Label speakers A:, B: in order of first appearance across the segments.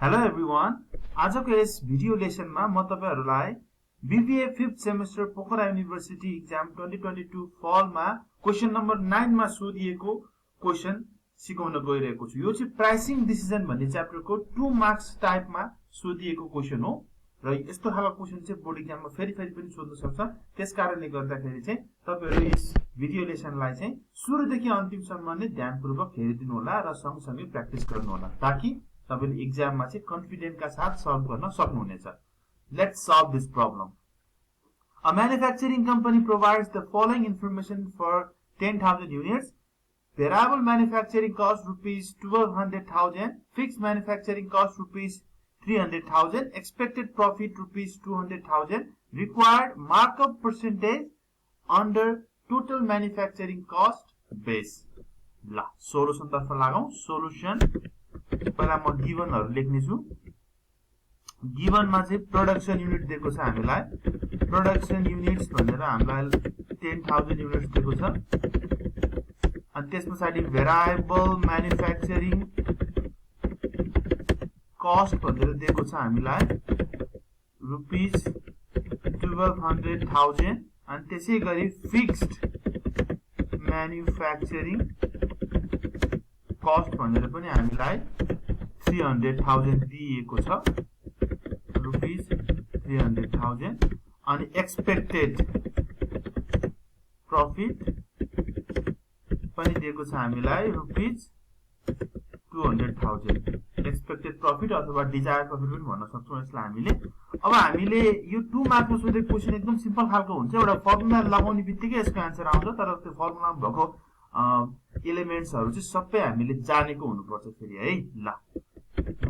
A: Hello everyone. आजको यस video लेसनमा म तपाईहरुलाई BBA 5th semester Pokhara university exam 2022 फल मा क्वेशन नम्बर 9 मा सोधिएको क्वेशन सिकाउन गइरहेको छु। यो चाहिँ प्राइसिङ डिसिजन भन्ने च्याप्टरको 2 मार्क्स टाइपमा सोधिएको क्वेशन हो र यस्तो खालको क्वेशन चाहिँ बोर्ड एक्जाममा फेरि पनि सोध्न सक्छ। त्यसकारणले गर्दाखेरि चाहिँ तपाईहरु यस भिडियो लेसनलाई चाहिँ सुरुदेखि अन्तिमसम्म नै ध्यानपूर्वक हेरिदिनु होला र सँगसँगै प्र्याक्टिस गर्नु होला ताकि तपाईले एक्जाममा चाहिँ कन्फिडेन्ट का साथ सल्भ गर्न सक्नुहुनेछ। Let's solve this problem. A manufacturing company provides the following information for 10,000 units. Variable manufacturing cost rupees 1200,000, fixed manufacturing cost rupees 300,000, expected profit rupees 200,000, required markup percentage under total manufacturing cost base. La solution तर्फ लगाऊ। Solution पहिला म गिभनहरु लेख्ने छु। Given मा चाहिँ production unit दिएको छ हामीलाई। प्रोडक्सन युनिट्स भनेर हामीलाई 10,000 युनिट्स दिएको छ। अनि त्यसपछि भेरिएबल म्यानुफ्याक्चरिङ कस्ट भनेर दिएको छ हामीलाई रुपीस 1200,000 अनि त्यसैगरी फिक्स्ड म्यानुफ्याक्चरिङ कस्ट भनेर पनि हामीलाई 300,000 दिएको छ रुपीस 300,000 अनि एक्सपेक्टेड प्रॉफिट पनि दिएको छ हामीलाई रुपीस 200,000। एक्सपेक्टेड प्रॉफिट अथवा डिजायर प्रॉफिट पनि भन्न सक्छौं यसलाई हामीले। अब हामीले यो 2 मार्कमा सोधेको क्वेशन एकदम सिम्पल खालको हुन्छ। एउटा फर्मुला लगाउने बित्तिकै यसको आन्सर आउँछ तर त्यो फर्मुलामा भएको एलिमेन्ट्सहरु चाहिँ सबै हामीले जानेको हुनुपर्छ फेरि है। ल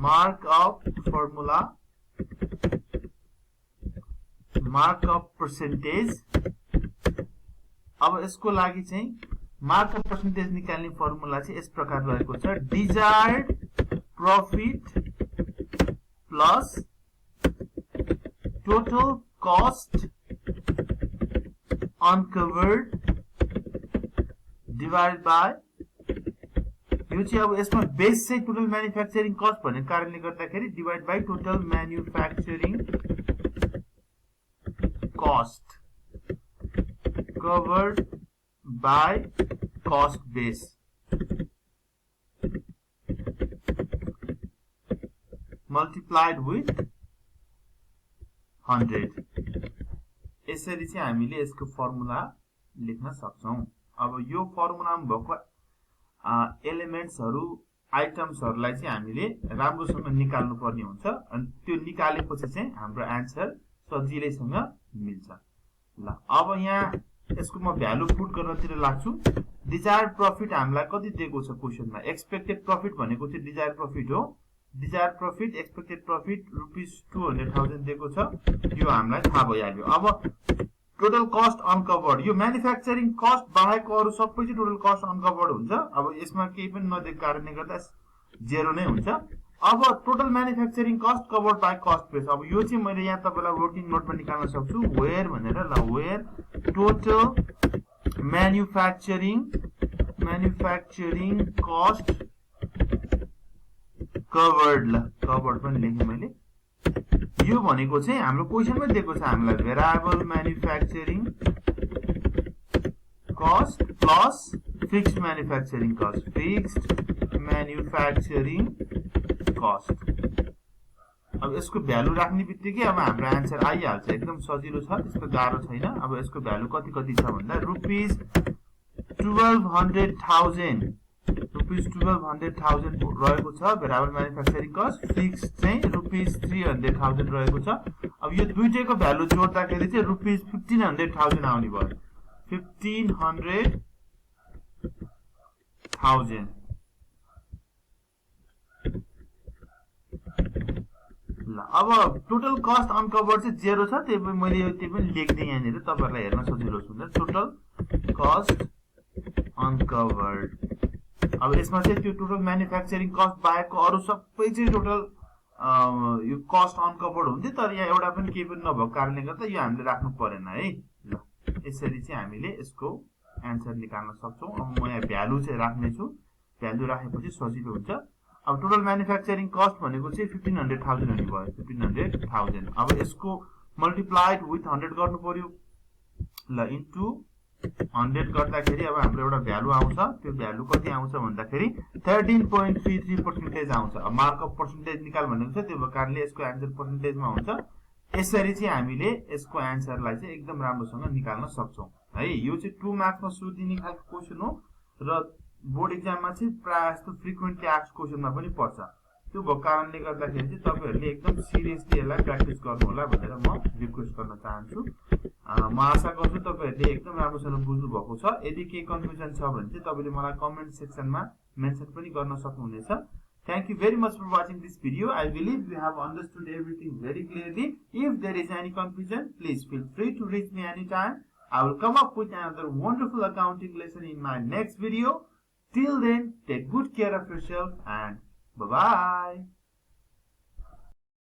A: markup formula, markup percentage। अब यसको लागि चाहिँ markup percentage निकाल्ने फर्मुला चाहिँ यस प्रकार रहेको छ। desired profit plus total cost uncovered divided by, यो चाहिँ अब यसमा बेस चाहिँ टोटल म्यानुफ्याक्चरिङ कस्ट भन्ने कारणले गर्दाखेरि divide by total manufacturing cost covered by cost base multiplied with 100। यसरी चाहिँ हामीले यसको फर्मुला लेख्न सक्छौं। अब यो फर्मुलामा भएको एलिमेन्ट्सहरु आइटम्सहरुलाई चाहिँ हामीले राम्रोसँग निकाल्नु पर्ने हुन्छ अनि त्यो निकालेपछि चाहिँ हाम्रो आन्सर सजिलैसँग मिल्छ। ल अब यहाँ यसको म भ्यालु पुट गर्नतिर लाग्छु। डिजायर्ड प्रॉफिट हामीलाई कति दिएको छ क्वेशनमा? एक्सपेक्टेड प्रॉफिट भनेको चाहिँ डिजायर्ड प्रॉफिट हो। Desired profit expected profit rupees 200,000 दिएको छ। यो हामीलाई थाहा भइहाल्यो। अब टोटल कस्ट अनकभर्ड, यो म्यानुफ्याक्चरिङ कस्ट बाहेक अरु सबै चाहिँ टोटल कस्ट अनकभर्ड हुन्छ। अब यसमा केही पनि नदिएको कारणले गर्दा जेरो नै हुन्छ। अब total manufacturing cost covered by cost base, अब यो चाहिँ मैले यहाँ तपाईलाई वर्किङ नोटमा निकाल्न सक्छु। वेयर भनेर, ल where total manufacturing cost covered, ल कभर्ड पनि लेखेँ मैले। यो भनेको चाहिँ हाम्रो क्वेशनमै दिएको छ हामीलाई variable manufacturing cost plus fixed manufacturing cost, fixed manufacturing cost. अब यसको भ्यालु राख्ने बित्तिकै अब हाम्रो आन्सर आइहाल्छ। एकदम सजिलो छ, त्यस्तो गाह्रो छैन। अब यसको भ्यालु कति छ भन्दा रुपीस 1200,000 रहेको छ भेरिएबल म्यानुफ्याक्चरिङ कस्ट। फिक्स्ड चाहिँ रुपीस 300,000 रहेको छ। अब यो दुईटैको भ्यालु जोड्दाखेरि चाहिँ रुपीस 1500,000 आउने भयो। 1500,000। ल अब टोटल कस्ट अनकभर्ड चाहिँ जेरो छ, त्यही पनि मैले त्यो पनि लेख्दै यहाँनिर तपाईहरुलाई हेर्न सजिलो हुन्छ। टोटल कस्ट अनकभर्ड, अब यसमा चाहिँ त्यो टोटल म्यानुफ्याक्चरिङ कस्ट बाहेकको अरु सबै चाहिँ टोटल यो कस्ट अनकभर्ड हुन्थ्यो तर यहाँ एउटा पनि केही पनि नभएको कारणले गर्दा यो हामीले राख्नु परेन है। ल यसरी चाहिँ हामीले यसको आन्सर निकाल्न सक्छौं। अब म यहाँ भ्यालु चाहिँ राख्ने छु। भ्यालु राखेपछि सजिलो हुन्छ। अब टोटल म्यानुफ्याक्चरिङ कस्ट भनेको चाहिँ 1500,000 हुने भयो 1500,000 अब यसको मल्टिप्लाइड विथ 100 गर्नु पर्यो ल इन्टु 100 गर्दाखेरि अब हाम्रो एउटा भ्यालु आउँछ त्यो भ्यालु कति आउँछ भन्दाखेरि 13.33% आउँछ अब मार्कअप पर्सेन्टेज निकाल भनेको छ त्यो कारणले यसको आन्सर पर्सेन्टेजमा हुन्छ यसरी चाहिँ हामीले यसको आन्सरलाई चाहिँ एकदम राम्रोसँग निकाल्न सक्छौं है यो चाहिँ 2 मार्क्समा सोधिने खालको क्वेशन हो र बोर्ड एक्जाममा चाहिँ प्राय जस्तो फ्रिक्वेन्टली आस्क्ड क्वेशनमा पनि पर्छ त्यो भएको कारणले गर्दाखेरि चाहिँ तपाईहरुले एकदम सिरियसली यसलाई प्र्याक्टिस गर्नु होला भनेर म रिक्वेस्ट गर्न चाहन्छु म आशा गर्छु तपाईहरुले एकदम राम्रोसँग बुझ्नु भएको छ यदि केही कन्फ्युजन छ भने चाहिँ तपाईले मलाई कमेन्ट सेक्सनमा मेन्सन पनि गर्न सक्नुहुनेछ Thank you very much for watching this video. I believe you have understood everything very clearly. If there is any confusion, please feel free to reach me anytime. I will come up with another wonderful accounting lesson in my next video. Till then, take good care of yourself and bye-bye.